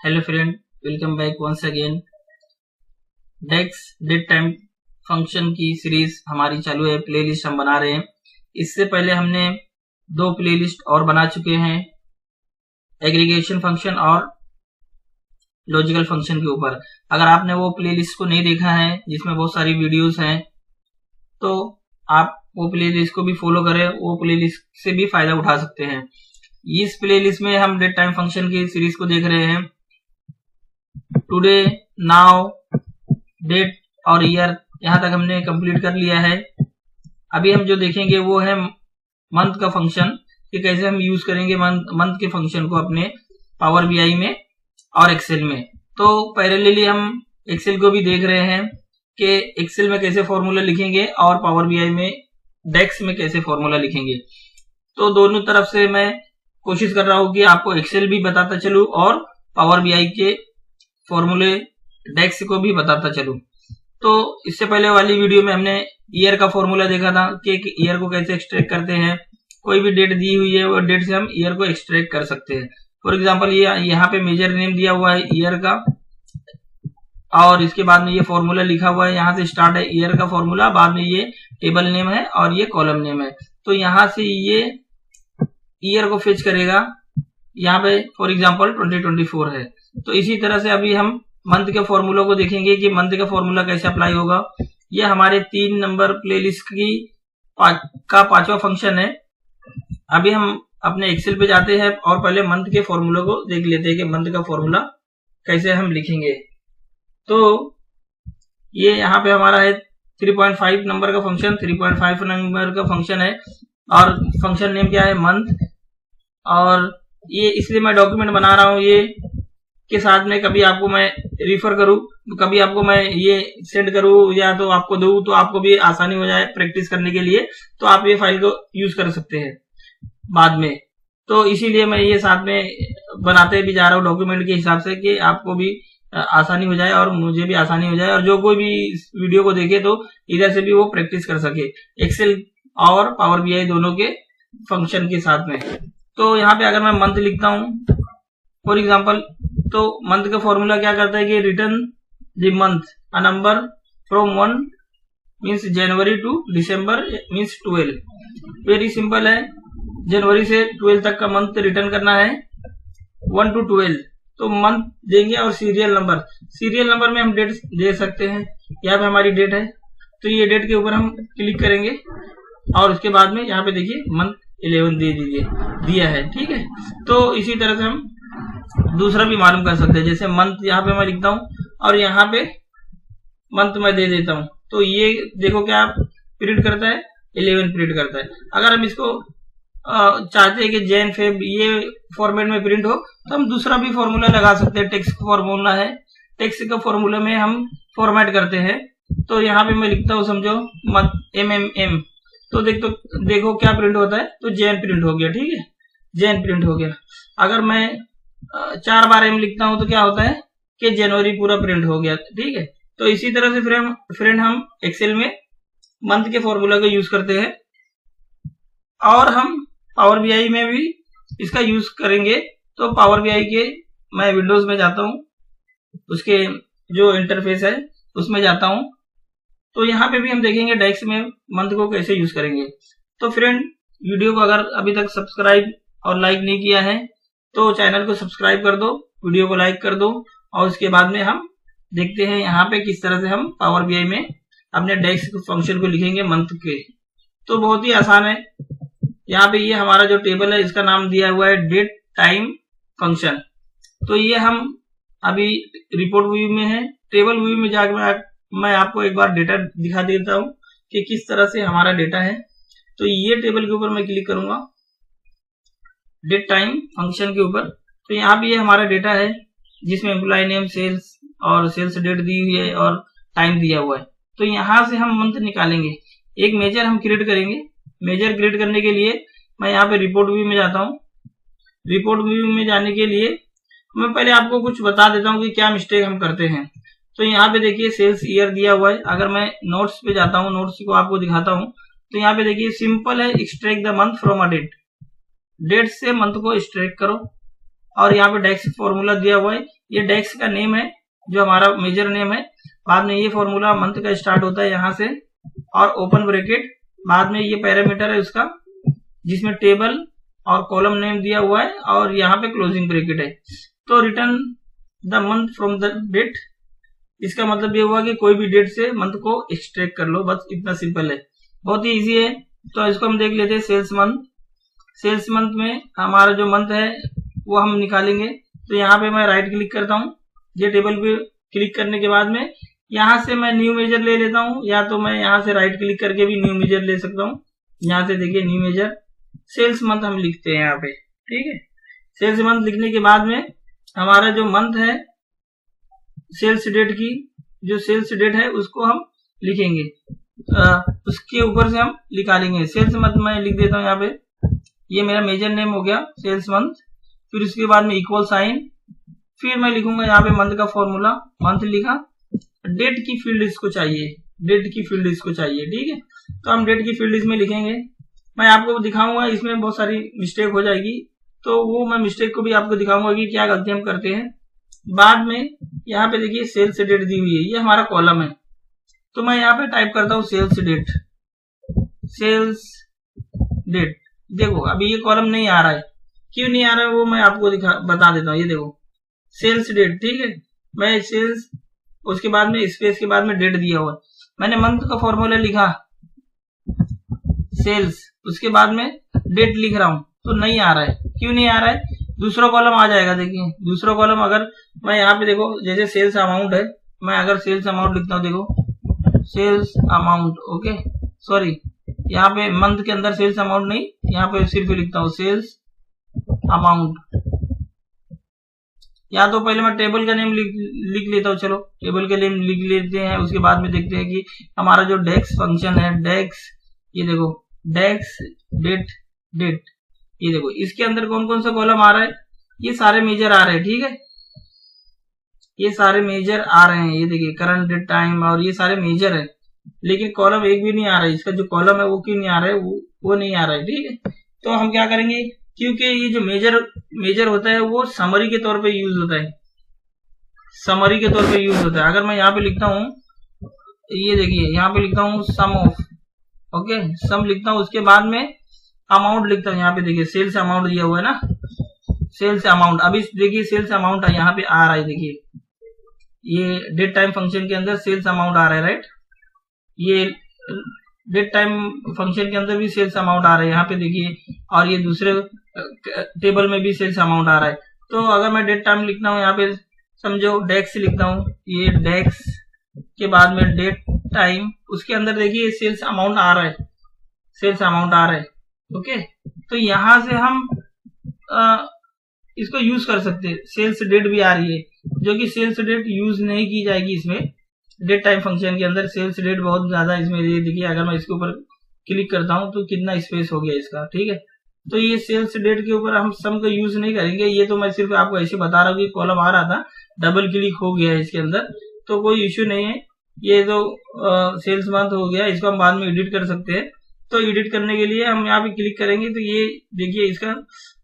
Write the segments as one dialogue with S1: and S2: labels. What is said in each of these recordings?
S1: Hello friend, welcome back once again. DAX date time function की series हमारी चालू है, प्लेलिस्ट हम बना रहे हैं। इससे पहले हमने दो प्लेलिस्ट और बना चुके हैं, एग्रीगेशन फंक्शन और लॉजिकल फंक्शन के ऊपर। अगर आपने वो प्लेलिस्ट को नहीं देखा है जिसमें बहुत सारी वीडियोस हैं, तो आप वो प्लेलिस्ट को भी फॉलो करें, वो प्लेलिस्ट से भी फायदा उठा सकते हैं। इस प्लेलिस्ट में हम डेट टाइम फंक्शन की सीरीज को देख रहे हैं। टुडे, नाउ, डेट और ईयर, यहां तक हमने कंप्लीट कर लिया है। अभी हम जो देखेंगे वो है मंथ का फंक्शन, कि कैसे हम यूज करेंगे मंथ के फंक्शन को अपने पावर बीआई में और एक्सेल में। तो पैरेलली हम एक्सेल को भी देख रहे हैं कि एक्सेल में कैसे फॉर्मूला लिखेंगे और पावर बीआई में डेक्स में कैसे फॉर्मूला लिखेंगे। तो दोनों तरफ से मैं कोशिश कर रहा हूं कि आपको एक्सेल भी बताता चलूं और पावर बीआई के फॉर्मूले डेक्स को भी बताता चलूं। तो इससे पहले वाली वीडियो में हमने ईयर का फॉर्मूला देखा था कि ईयर को कैसे एक्सट्रैक्ट करते हैं। कोई भी डेट दी हुई है वो डेट से हम ईयर को एक्सट्रैक्ट कर सकते हैं। फॉर एग्जांपल ये यहाँ पे मेजर नेम दिया हुआ है ईयर का, और इसके बाद में ये फॉर्मूला लिखा हुआ है, यहाँ से स्टार्ट है ईयर का फॉर्मूला, बाद में ये टेबल नेम है और ये कॉलम नेम है। तो यहाँ से ये ईयर को फेच करेगा, यहाँ पे फॉर एग्जांपल 2024 है। तो इसी तरह से अभी हम मंथ के फॉर्मूलों को देखेंगे कि मंथ का फॉर्मूला कैसे अप्लाई होगा। ये हमारे 3 नंबर प्लेलिस्ट की का 5वां फंक्शन है। अभी हम अपने एक्सेल पे जाते हैं और पहले मंथ के फॉर्मूलों को देख लेते हैं कि मंथ का फॉर्मूला कैसे हम लिखेंगे। तो ये यहाँ पे हमारा है 3.5 नंबर का फंक्शन, 3.5 नंबर का फंक्शन है और फंक्शन नेम क्या है, मंथ। और ये इसलिए मैं डॉक्यूमेंट बना रहा हूँ ये के साथ में, कभी आपको मैं रिफर करूँ, कभी आपको मैं ये सेंड करूँ या तो आपको दूँ, तो आपको भी आसानी हो जाए प्रैक्टिस करने के लिए, तो आप ये फाइल को यूज कर सकते हैं बाद में। तो इसीलिए मैं ये साथ में बनाते भी जा रहा हूँ डॉक्यूमेंट के हिसाब से, कि आपको भी आसानी हो जाए और मुझे भी आसानी हो जाए, और जो कोई भी इस वीडियो को देखे तो इधर से भी वो प्रैक्टिस कर सके एक्सेल और पावर बीआई दोनों के फंक्शन के साथ में। तो यहाँ पे अगर मैं मंथ लिखता हूँ फॉर एग्जाम्पल, तो मंथ का फॉर्मूला क्या करता है कि return the month a number from 1 means January to December means 12। Very simple है, जनवरी से 12 तक का मंथ रिटर्न करना है, 1 to 12। तो मंथ देंगे और सीरियल नंबर में हम डेट दे सकते हैं। यहाँ पे हमारी डेट है, तो ये डेट के ऊपर हम क्लिक करेंगे और उसके बाद में यहाँ पे देखिए मंथ 11 दे दीजिए, दिया है, ठीक है। तो इसी तरह से हम दूसरा भी मालूम कर सकते हैं, जैसे मंथ यहाँ पे मैं लिखता हूँ और यहाँ पे मंथ मैं दे देता हूँ, तो ये देखो क्या प्रिंट करता है, 11 प्रिंट करता है। अगर हम इसको चाहते हैं कि जैन फेब ये फॉर्मेट में प्रिंट हो, तो हम दूसरा भी फॉर्मूला लगा सकते हैं। टेक्स्ट फॉर्मूला है, टेक्स्ट का फॉर्मूला में हम फॉर्मेट करते हैं। तो यहाँ पे मैं लिखता हूँ, समझो मंथ MMM, तो देखो क्या प्रिंट होता है, तो जैन प्रिंट हो गया, ठीक है, जैन प्रिंट हो गया। अगर मैं 4 बार M लिखता हूं तो क्या होता है कि जनवरी पूरा प्रिंट हो गया, ठीक है। तो इसी तरह से फ्रेंड हम एक्सेल में मंथ के फॉर्मूला का यूज करते हैं और हम पावर बीआई में भी इसका यूज करेंगे। तो पावर बीआई के मैं विंडोज में जाता हूं, उसके जो इंटरफेस है उसमें जाता हूं, तो यहाँ पे भी हम देखेंगे डेक्स में मंथ को कैसे यूज करेंगे। तो फ्रेंड वीडियो को अगर अभी तक सब्सक्राइब और लाइक नहीं किया है तो चैनल को सब्सक्राइब कर दो, वीडियो को लाइक कर दो, और उसके बाद में हम देखते हैं यहाँ पे किस तरह से हम पावर बीआई में अपने डेक्स फंक्शन को लिखेंगे मंथ के। तो बहुत ही आसान है। यहाँ पे ये हमारा जो टेबल है इसका नाम दिया हुआ है डेट टाइम फंक्शन। तो ये हम अभी रिपोर्ट व्यू में है, टेबल व्यू में जाकर मैं आपको एक बार डेटा दिखा देता हूँ कि किस तरह से हमारा डेटा है। तो ये टेबल के ऊपर मैं क्लिक करूंगा, डेट टाइम फंक्शन के ऊपर, तो यहाँ पे ये हमारा डेटा है जिसमें एम्प्लॉय नेम, सेल्स और सेल्स डेट दी हुई है और टाइम दिया हुआ है। तो यहाँ से हम मंथ निकालेंगे, एक मेजर हम क्रिएट करेंगे। मेजर क्रिएट करने के लिए मैं यहाँ पे रिपोर्ट व्यू में जाता हूँ। रिपोर्ट व्यू में जाने के लिए मैं पहले आपको कुछ बता देता हूँ कि क्या मिस्टेक हम करते हैं। तो यहाँ पे देखिए सेल्स ईयर दिया हुआ है। अगर मैं नोट्स पे जाता हूँ, नोट्स को आपको दिखाता हूँ, तो यहाँ पे देखिए सिंपल है, extract the month from a date, date से मंथ को एक्सट्रैक्ट करो। और यहाँ पे डेक्स फॉर्मूला दिया हुआ है, ये डेक्स का नेम है जो हमारा मेजर नेम है। बाद में ये फॉर्मूला मंथ का स्टार्ट होता है यहाँ से, और ओपन ब्रैकेट, बाद में ये पैरामीटर है उसका जिसमें टेबल और कॉलम नेम दिया हुआ है, और यहाँ पे क्लोजिंग ब्रैकेट है। तो return the month from the date, इसका मतलब ये हुआ कि कोई भी डेट से मंथ को एक्सट्रैक्ट कर लो, बस इतना सिंपल है, बहुत ही इजी है। तो इसको हम देख लेते हैं सेल्स मंथ। सेल्स मंथ में हमारा जो मंथ है वो हम निकालेंगे। तो यहाँ पे मैं राइट क्लिक करता हूँ, ये टेबल पे क्लिक करने के बाद में यहाँ से मैं न्यू मेजर ले लेता हूँ, या तो मैं यहाँ से राइट क्लिक करके भी न्यू मेजर ले सकता हूँ। यहाँ से देखिए न्यू मेजर, सेल्स मंथ हम लिखते हैं यहाँ पे, ठीक है। सेल्स मंथ लिखने के बाद में हमारा जो मंथ है सेल्स डेट की, जो सेल्स डेट है उसको हम लिखेंगे, उसके ऊपर से हम निकालेंगे। सेल्स मंथ मैं लिख देता हूँ यहाँ पे, ये मेरा मेजर नेम हो गया सेल्स मंथ। फिर उसके बाद में इक्वल साइन, फिर मैं लिखूंगा यहाँ पे मंथ का फॉर्मूला, मंथ लिखा, डेट की फील्ड इसको चाहिए, डेट की फील्ड इसको चाहिए, ठीक है। तो हम डेट की फील्ड इसमें लिखेंगे। मैं आपको दिखाऊंगा, इसमें बहुत सारी मिस्टेक हो जाएगी, तो वो मैं मिस्टेक को भी आपको दिखाऊंगा कि क्या गलती हम करते हैं। बाद में यहाँ पे देखिए सेल्स डेट दी हुई है, ये हमारा कॉलम है, तो मैं यहाँ पे टाइप करता हूँ सेल्स डेट, सेल्स डेट। देखो अभी ये कॉलम नहीं आ रहा है, क्यों नहीं आ रहा है वो मैं आपको बता देता हूँ। ये देखो सेल्स डेट, ठीक है, मैं सेल्स, उसके बाद में स्पेस के बाद में डेट दिया हुआ है, मैंने मंथ का फॉर्मूला लिखा सेल्स, उसके बाद में डेट लिख रहा हूं, तो नहीं आ रहा है, क्यों नहीं आ रहा है। दूसरा कॉलम आ जाएगा, देखिए दूसरा कॉलम, अगर मैं यहाँ पे देखो जैसे सेल्स अमाउंट है, मैं अगर सेल्स अमाउंट लिखता हूँ, देखो सेल्स अमाउंट, ओके सॉरी, यहाँ पे मंथ के अंदर सेल्स अमाउंट नहीं, यहाँ पे सिर्फ लिखता हूँ सेल्स अमाउंट। या तो पहले मैं टेबल का नेम लिख लेता हूँ, चलो टेबल का नेम लिख लेते हैं। उसके बाद में देखते हैं कि हमारा जो डेक्स फंक्शन है, डेक्स, ये देखो डेक्स डेट डेट, ये देखो इसके अंदर कौन कौन सा कॉलम आ रहा है, ये सारे मेजर आ रहे हैं, ठीक है, ये सारे मेजर आ रहे हैं, ये देखिए करंट डेट टाइम, और ये सारे मेजर है, लेकिन कॉलम एक भी नहीं आ रहा है, इसका जो कॉलम है वो क्यों नहीं आ रहा है, वो नहीं आ रहा है, ठीक है। तो हम क्या करेंगे, क्योंकि ये जो मेजर होता है वो समरी के तौर पे यूज होता है, समरी के तौर पे यूज होता है। अगर मैं यहाँ पे लिखता हूँ, ये देखिए यहाँ पे लिखता हूँ सम ऑफ, ओके सम लिखता हूँ, उसके बाद में अमाउंट लिखता हूँ, यहाँ पे देखिए सेल्स अमाउंट दिया हुआ है ना, सेल्स अमाउंट, अभी देखिए सेल्स अमाउंट यहाँ पे आ रहा है, देखिए ये डेट टाइम फंक्शन के अंदर सेल्स अमाउंट आ रहा है, राइट, ये डेट टाइम फंक्शन के अंदर भी सेल्स अमाउंट आ रहा है यहाँ पे देखिए, और ये दूसरे टेबल में भी सेल्स अमाउंट आ रहा है। तो अगर मैं डेट टाइम लिखता हूँ, यहाँ पे समझो डेक्स लिखता हूँ, ये डेक्स के बाद में डेट टाइम, उसके अंदर देखिए सेल्स अमाउंट आ रहा है, सेल्स अमाउंट आ रहा है, ओके। तो यहाँ से हम इसको यूज कर सकते हैं, सेल्स डेट भी आ रही है, जो कि सेल्स डेट यूज नहीं की जाएगी इसमें, डेट टाइम फंक्शन के अंदर सेल्स डेट बहुत ज्यादा इसमें, ये देखिए अगर मैं इसके ऊपर क्लिक करता हूँ तो कितना स्पेस हो गया इसका, ठीक है। तो ये सेल्स डेट के ऊपर हम सम का यूज नहीं करेंगे, ये तो मैं सिर्फ आपको ऐसे बता रहा हूँ कि कॉलम आ रहा था, डबल क्लिक हो गया है इसके अंदर, तो कोई इश्यू नहीं है। ये तो सेल्स मंथ हो गया, इसको हम बाद में एडिट कर सकते हैं। तो एडिट करने के लिए हम यहाँ पे क्लिक करेंगे, तो ये देखिए इसका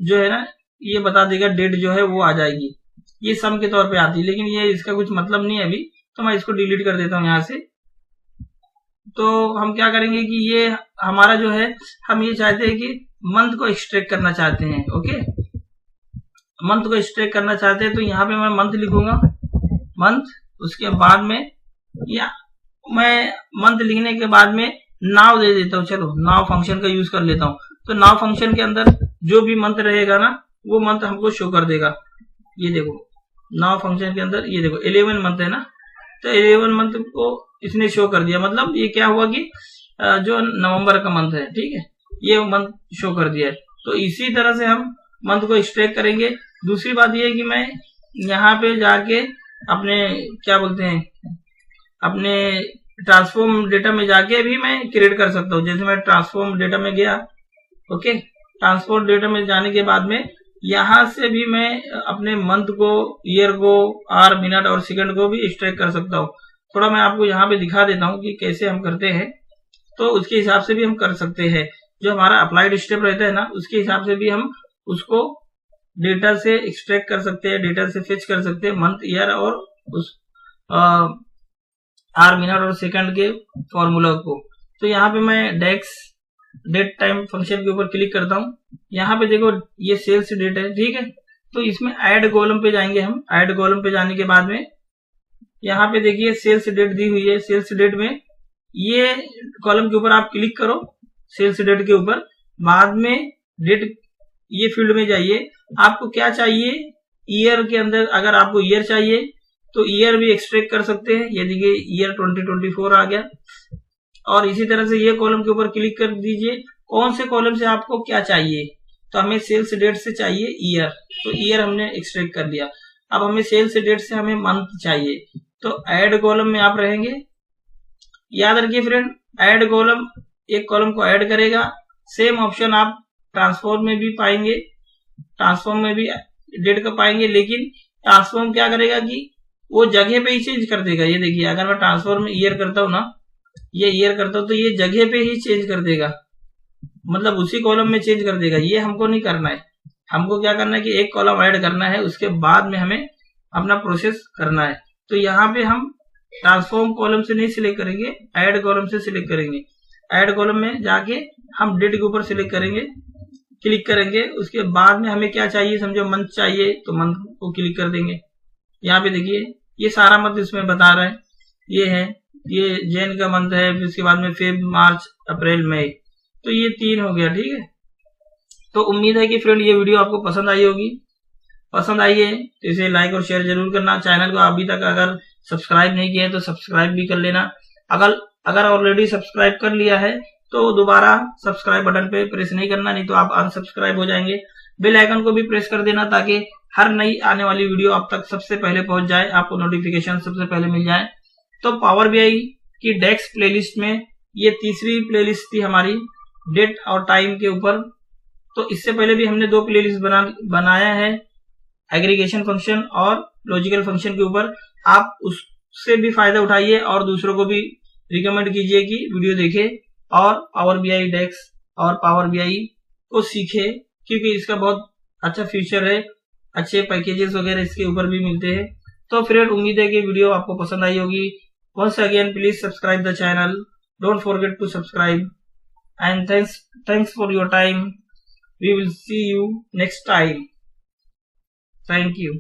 S1: जो है ना, ये बता देगा डेट जो है वो आ जाएगी, ये सम के तौर पे आती है, लेकिन ये इसका कुछ मतलब नहीं है अभी, तो मैं इसको डिलीट कर देता हूँ यहाँ से। तो हम क्या करेंगे कि ये हमारा जो है, हम ये चाहते हैं कि मंथ को एक्सट्रैक्ट करना चाहते हैं, ओके मंथ को एक्सट्रैक्ट करना चाहते हैं, तो यहाँ पे मैं मंथ लिखूंगा, मंथ, उसके बाद में या मैं मंथ लिखने के बाद में नाव दे देता हूँ, चलो नाव फंक्शन का यूज कर लेता हूँ। तो नाव फंक्शन के अंदर जो भी मंथ रहेगा ना, वो मंथ हमको शो कर देगा। ये देखो नाव फंक्शन के अंदर, ये देखो 11 मंथ है ना, तो 11 मंथ को इसने शो कर दिया, मतलब ये क्या हुआ कि जो नवंबर का मंथ है, ठीक है, ये मंथ शो कर दिया है। तो इसी तरह से हम मंथ को एक्सट्रैक्ट करेंगे। दूसरी बात ये है कि मैं यहाँ पे जाके अपने क्या बोलते हैं, अपने ट्रांसफॉर्म डेटा में जाके भी मैं क्रिएट कर सकता हूँ। जैसे मैं ट्रांसफॉर्म डेटा में गया, ओके ट्रांसफॉर्म डेटा में जाने के बाद में यहाँ से भी मैं अपने मंथ को, ईयर को, आवर, मिनट और सेकंड को भी एक्सट्रैक्ट कर सकता हूँ। थोड़ा मैं आपको यहाँ पे दिखा देता हूँ कि कैसे हम करते हैं, तो उसके हिसाब से भी हम कर सकते हैं। जो हमारा अप्लाइड स्टेप रहता है ना, उसके हिसाब से भी हम उसको डेटा से एक्सट्रैक्ट कर सकते हैं, डेटा से फेच कर सकते हैं मंथ, ईयर और उस आर, मिनट और सेकंड के फॉर्मूला को। तो यहाँ पे मैं डेक्स डेट टाइम फंक्शन के ऊपर क्लिक करता हूँ। यहाँ पे देखो ये सेल्स डेट है, ठीक है। तो इसमें ऐड कॉलम पे जाएंगे हम। ऐड कॉलम पे जाने के बाद में यहाँ पे देखिए सेल्स डेट दी हुई है। सेल्स डेट में ये कॉलम के ऊपर आप क्लिक करो, सेल्स डेट के ऊपर, बाद में डेट ये फील्ड में जाइए। आपको क्या चाहिए, ईयर के अंदर अगर आपको ईयर चाहिए तो ईयर भी एक्सट्रैक्ट कर सकते हैं। ये देखिए ईयर 2024 आ गया। और इसी तरह से ये कॉलम के ऊपर क्लिक कर दीजिए, कौन से कॉलम से आपको क्या चाहिए। तो हमें सेल्स डेट से चाहिए ईयर, तो ईयर हमने एक्सट्रैक्ट कर दिया। अब हमें सेल्स डेट से हमें मंथ चाहिए, तो ऐड कॉलम में आप रहेंगे। याद रखिए फ्रेंड, ऐड कॉलम एक कॉलम को ऐड करेगा। सेम ऑप्शन आप ट्रांसफॉर्म में भी पाएंगे, ट्रांसफॉर्म में भी डेट का पाएंगे, लेकिन ट्रांसफॉर्म क्या करेगा कि वो जगह पे ही चेंज कर देगा। ये देखिए अगर मैं ट्रांसफॉर्म में ईयर करता हूँ ना, ये ईयर करता हूँ तो ये जगह पे ही चेंज कर देगा, मतलब उसी कॉलम में चेंज कर देगा। ये हमको नहीं करना है। हमको क्या करना है कि एक कॉलम ऐड करना है, उसके बाद में हमें अपना प्रोसेस करना है। तो यहाँ पे हम ट्रांसफॉर्म कॉलम से नहीं सिलेक्ट करेंगे, ऐड कॉलम से सिलेक्ट करेंगे। ऐड कॉलम में जाके हम डेट के ऊपर सिलेक्ट करेंगे, क्लिक करेंगे। उसके बाद में हमें क्या चाहिए, समझो मंथ चाहिए तो मंथ को क्लिक कर देंगे। यहाँ पे देखिए ये सारा मंथ इसमें बता रहा है। ये है, ये जैन का मंथ है, फिर उसके बाद में फेब, मार्च, अप्रैल, मई, तो ये 3 हो गया, ठीक है। तो उम्मीद है कि फ्रेंड ये वीडियो आपको पसंद आई होगी। पसंद आई है तो इसे लाइक और शेयर जरूर करना। चैनल को अभी तक अगर सब्सक्राइब नहीं किया है तो सब्सक्राइब भी कर लेना। अगर ऑलरेडी सब्सक्राइब कर लिया है तो दोबारा सब्सक्राइब बटन पे प्रेस नहीं करना, नहीं तो आप अनसब्सक्राइब हो जाएंगे। बेल आइकन को भी प्रेस कर देना ताकि हर नई आने वाली वीडियो आप तक सबसे पहले पहुंच जाए, आपको नोटिफिकेशन सबसे पहले मिल जाए। तो पावर बीआई की डेक्स प्लेलिस्ट में ये तीसरी प्लेलिस्ट थी हमारी, डेट और टाइम के ऊपर। तो इससे पहले भी हमने 2 प्लेलिस्ट बनाया है, एग्रीगेशन फंक्शन और लॉजिकल फंक्शन के ऊपर। आप उससे भी फायदा उठाइए और दूसरों को भी रिकमेंड कीजिए कि वीडियो देखे और पावर बीआई डेक्स और पावर बीआई को सीखे, क्योंकि इसका बहुत अच्छा फ्यूचर है। अच्छे पैकेजेस वगैरह इसके ऊपर भी मिलते हैं। तो फ्रेंड उम्मीद है कि वीडियो आपको पसंद आई होगी। Once again please subscribe the channel, don't forget to subscribe, and thanks for your time. We will see you next time. Thank you.